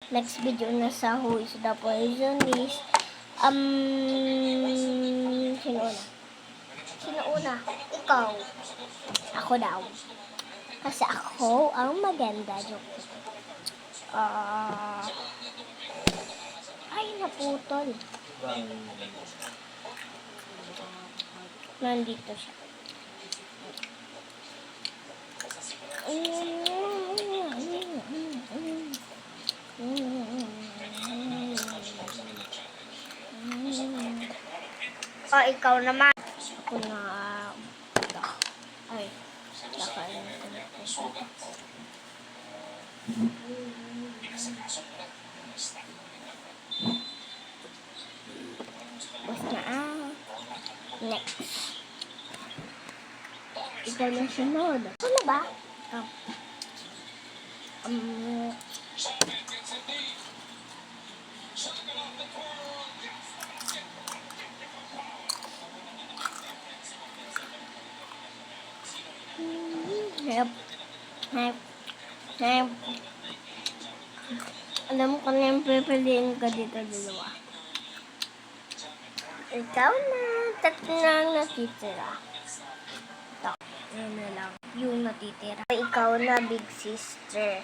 next video na sa Who is the Poisonist. Sino una? Sino una? Ikaw. Ako daw. Kasi ako ang maganda. Joke. Ay, naputol. Nandito siya. Ikaw naman. Ako na. Ay, nakain ko na ito. Basta next. Ikaw na sunod. Ano ba? Alam ko na yung pipiliin ko dito dalawa. Ikaw na. Tatlo na ang natitira. Ito. Yun na lang. Yung natitira. Ikaw na, big sister.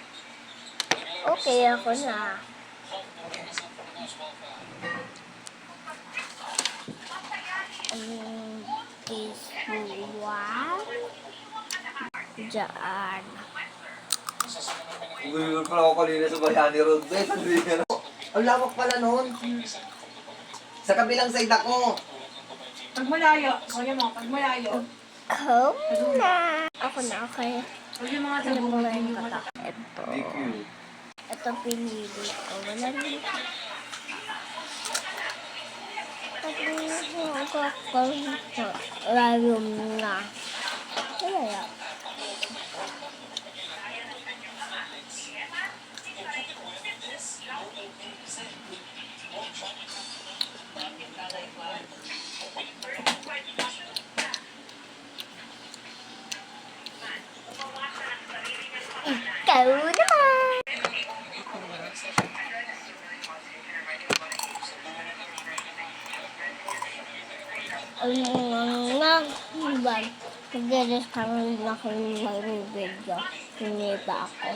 Okay, ako na. This one. Diyan. Gulol pala ako kanina sa Bayani Road. Ang lawak pala noon. Sa kabilang side ako. Pag malayo, kaya mo, pag malayo. Ako na. Ako na, okay. Huwag yung mga Ano sabong mo mo lang yung kata? Ito. Ito pinili ko. Wala rin. Rayom na. Wala yan. Ikaw naman. Mag-rest kami na kayo may video. Hindi ba ako?